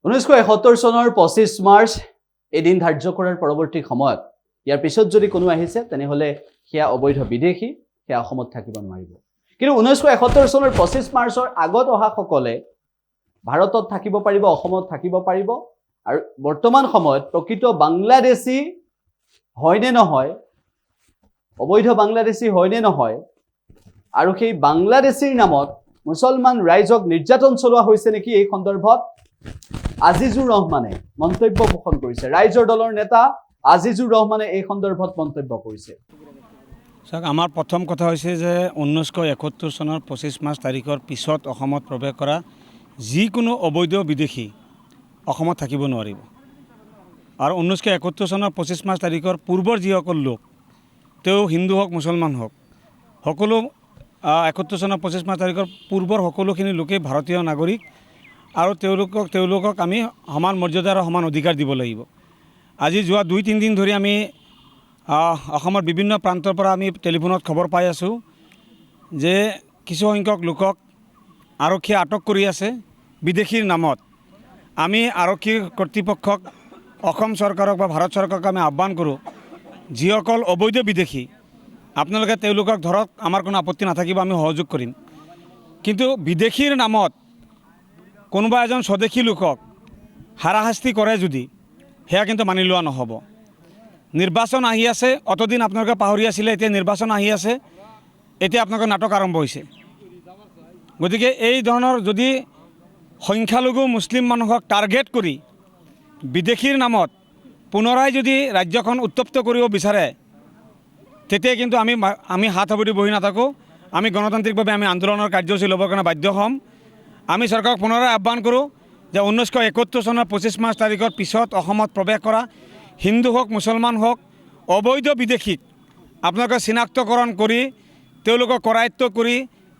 1971 চনৰ 25 মাৰ্চ এদিন ধাৰ্য কৰাৰ পৰৱৰ্তী সময়ত ইয়াৰ পিছত যদি কোনো আহিছে তেনেহলে সেয়া অবৈধ বিদেশী সেয়া অসমত থাকিব নোৱাৰিব। কিন্তু 1971 চনৰ 25 মাৰ্চৰ আগত অহা সকলে ভাৰতত থাকিব পাৰিব, অসমত থাকিব পাৰিব আৰু বৰ্তমান সময়ত প্ৰকৃত বাংলাদেশী হয়নে নহয়, অবৈধ বাংলাদেশী হয়নে নহয় আৰু সেই বাংলাদেশীৰ নামত মুছলমান ৰাইজক নিৰ্যাতন চলোৱা হৈছে নেকি এই সন্দৰ্ভত আজিজুৰ ৰহমানে মন্তব্য পোষণ কৰিছে। ৰাইজৰ দলৰ নেতা আজিজুৰ ৰহমানে এই সন্দৰ্ভত মন্তব্য কৰিছে। আমাৰ প্ৰথম কথা হৈছে যে 1971 চনৰ 25 মাৰ্চ তাৰিখৰ পিছত অসমত প্ৰৱেশ কৰা যিকোনো অবৈধ বিদেশী অসমত থাকিব নোৱাৰিব। আৰু 1971 চনৰ 25 মাৰ্চ তাৰিখৰ পূৰ্বৰ যিসকল লোক তেওঁ হিন্দু হওক মুছলমান হওক সকলো 71 চনৰ 25 মাৰ্চ তাৰিখৰ পূৰ্বৰ সকলোখিনি লোকেই ভাৰতীয় নাগৰিক আৰু তেওঁলোকক আমি সমান মৰ্যাদা আৰু সমান অধিকাৰ দিব লাগিব। আজি যোৱা 2-3 দিন ধৰি আমি অসমৰ বিভিন্ন প্ৰান্তৰ পৰা আমি টেলিফোনত খবৰ পাই আছোঁ যে কিছু সংখ্যক লোকক আৰক্ষীয়ে আটক কৰি আছে বিদেশীৰ নামত। আমি আৰক্ষী কৰ্তৃপক্ষক অসম চৰকাৰক বা ভাৰত চৰকাৰক আমি আহ্বান কৰোঁ, যিসকল অবৈধ বিদেশী আপোনালোকে তেওঁলোকক ধৰক, আমাৰ কোনো আপত্তি নাথাকিব, আমি সহযোগ কৰিম। কিন্তু বিদেশীৰ নামত কোনোবা এজন স্বদেশী লোকক হাৰাশাস্তি কৰে যদি সেয়া কিন্তু মানি লোৱা নহ'ব। নিৰ্বাচন আহি আছে, অতদিন আপোনালোকে পাহৰি আছিলে, এতিয়া নিৰ্বাচন আহি আছে, এতিয়া আপোনালোকৰ নাটক আৰম্ভ হৈছে। গতিকে এই ধৰণৰ যদি সংখ্যালঘু মুছলিম মানুহক টাৰ্গেট কৰি বিদেশীৰ নামত পুনৰাই যদি ৰাজ্যখন উত্তপ্ত কৰিব বিচাৰে তেতিয়া কিন্তু আমি হাত সাৱটি বহি নাথাকোঁ। আমি গণতান্ত্ৰিকভাৱে আমি আন্দোলনৰ কাৰ্যসূচী ল'বৰ কাৰণে বাধ্য হ'ম। আমি চৰকাৰক পুনৰাই আহ্বান কৰোঁ যে 1971 চনৰ 25 মাৰ্চ তাৰিখৰ পিছত অসমত প্ৰৱেশ কৰা হিন্দু হওক মুছলমান হওক অবৈধ বিদেশীক আপোনালোকে চিনাক্তকৰণ কৰি তেওঁলোকক কৰায়ত্ব কৰি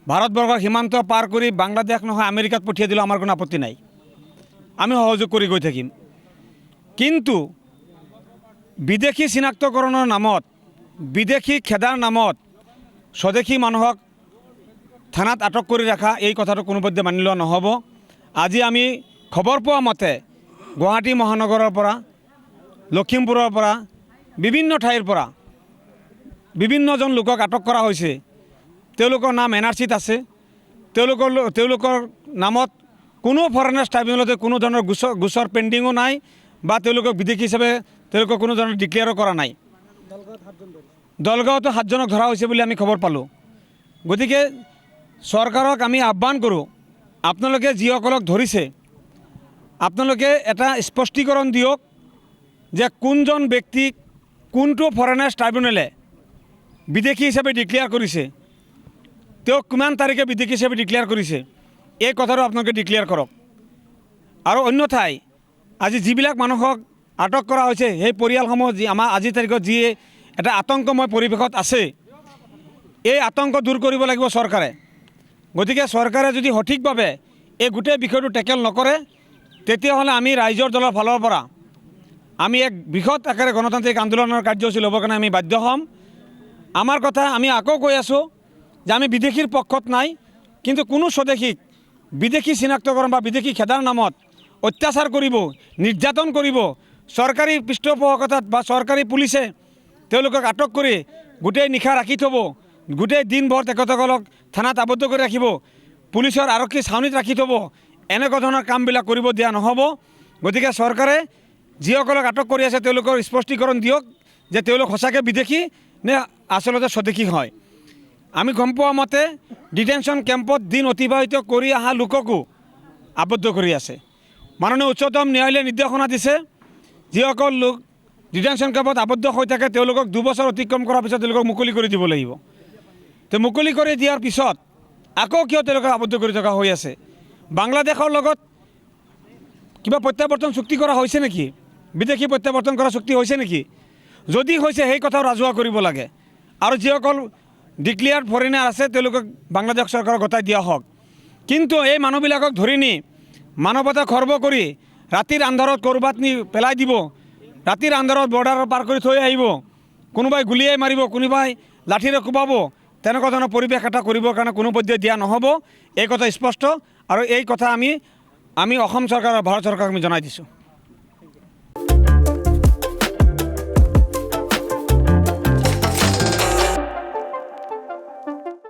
ভাৰতবৰ্ষৰ সীমান্ত পাৰ কৰি বাংলাদেশ নহয় আমেৰিকাত পঠিয়াই দিলেও আমাৰ কোনো আপত্তি নাই, আমি সহযোগ কৰি গৈ থাকিম। কিন্তু বিদেশী চিনাক্তকৰণৰ নামত, বিদেশী খেদাৰ নামত স্বদেশী মানুহক থানাত আটক কৰি ৰাখা এই কথাটো কোনোপধ্যে মানি লোৱা নহ'ব। আজি আমি খবৰ পোৱা মতে গুৱাহাটী মহানগৰৰ পৰা, লখিমপুৰৰ পৰা, বিভিন্ন ঠাইৰ পৰা বিভিন্নজন লোকক আটক কৰা হৈছে। তেওঁলোকৰ নাম NRCত আছে। তেওঁলোকৰ নামত কোনো ফৰেনাৰ্ছ ট্ৰাইব্যুনেলতে কোনো ধৰণৰ গোচৰ পেণ্ডিঙো নাই বা তেওঁলোকক বিদেশী হিচাপে তেওঁলোকক কোনো ধৰণৰ ডিক্লেয়াৰো কৰা নাই। দলগাঁৱতো 7জনক ধৰা হৈছে বুলি আমি খবৰ পালোঁ। গতিকে চৰকাৰক আমি আহ্বান কৰোঁ, আপোনালোকে যিসকলক ধৰিছে আপোনালোকে এটা স্পষ্টীকৰণ দিয়ক যে কোনজন ব্যক্তিক কোনটো ফৰেনাৰ্ছ ট্ৰাইব্যুনেলে বিদেশী হিচাপে ডিক্লেয়াৰ কৰিছে, তেওঁক কিমান তাৰিখে বিদেশী হিচাপে ডিক্লেয়াৰ কৰিছে, এই কথাটো আপোনালোকে ডিক্লেয়াৰ কৰক। আৰু অন্যথাই আজি যিবিলাক মানুহক আটক কৰা হৈছে সেই পৰিয়ালসমূহ আমাৰ আজিৰ তাৰিখত যি এটা আতংকময় পৰিৱেশত আছে, এই আতংক দূৰ কৰিব লাগিব চৰকাৰে। গতিকে চৰকাৰে যদি সঠিকভাৱে এই গোটেই বিষয়টো টেকেল নকৰে তেতিয়াহ'লে আমি ৰাইজৰ দলৰ ফালৰ পৰা আমি এক বৃহৎ আকাৰে গণতান্ত্ৰিক আন্দোলনৰ কাৰ্যসূচী ল'বৰ কাৰণে আমি বাধ্য হ'ম। আমাৰ কথা আমি আকৌ কৈ আছোঁ যে আমি বিদেশীৰ পক্ষত নাই, কিন্তু কোনো স্বদেশীক বিদেশী চিনাক্তকৰণ বা বিদেশী খেদাৰ নামত অত্যাচাৰ কৰিব, নিৰ্যাতন কৰিব, চৰকাৰী পৃষ্ঠপোষকতাত বা চৰকাৰী পুলিচে তেওঁলোকক আটক কৰি গোটেই নিশা ৰাখি থ'ব, গোটেই দিনভৰ তেখেতসকলক থানাত আবদ্ধ কৰি ৰাখিব, পুলিচৰ আৰক্ষী ছাউনীত ৰাখি থ'ব, এনেকুৱা ধৰণৰ কামবিলাক কৰিব দিয়া নহ'ব। গতিকে চৰকাৰে যিসকলক আটক কৰি আছে তেওঁলোকৰ স্পষ্টীকৰণ দিয়ক যে তেওঁলোক সঁচাকৈ বিদেশী নে আচলতে স্বদেশী হয়। আমি গম পোৱা মতে ডিটেনশ্যন কেম্পত দিন অতিবাহিত কৰি অহা লোককো আবদ্ধ কৰি আছে। মাননীয় উচ্চতম ন্যায়ালয়ে নিৰ্দেশনা দিছে যিসকল লোক ডিটেনশ্যন কেম্পত আবদ্ধ হৈ থাকে তেওঁলোকক 2 বছৰ অতিক্ৰম কৰাৰ পিছত তেওঁলোকক মুকলি কৰি দিব লাগিব। তো মুকলি কৰি দিয়াৰ পিছত আকৌ কিয় তেওঁলোকক আবদ্ধ কৰি থকা হৈ আছে? বাংলাদেশৰ লগত কিবা প্ৰত্যাৱৰ্তন চুক্তি কৰা হৈছে নেকি? বিদেশী প্ৰত্যাৱৰ্তন কৰা চুক্তি হৈছে নেকি? যদি হৈছে সেই কথাও ৰাজহুৱা কৰিব লাগে। আৰু যিসকল ডিক্লেয়াৰ্ড ফৰেনাৰ আছে তেওঁলোকক বাংলাদেশ চৰকাৰক গতাই দিয়া হওক। কিন্তু এই মানুহবিলাকক ধৰি নি মানৱতা খৰ্ব কৰি ৰাতিৰ আন্ধাৰত ক'ৰবাত নি পেলাই দিব, ৰাতিৰ আন্ধাৰত বৰ্ডাৰ পাৰ কৰি থৈ আহিব, কোনোবাই গুলিয়াই মাৰিব, কোনোবাই লাঠিৰে কোবাব, তেনেকুৱা ধৰণৰ পৰিৱেশ এটা কৰিবৰ কাৰণে কোনো পধ্যে দিয়া নহ'ব। এই কথা স্পষ্ট। আৰু এই কথা আমি আমি অসম চৰকাৰ আৰু ভাৰত চৰকাৰক আমি জনাই দিছোঁ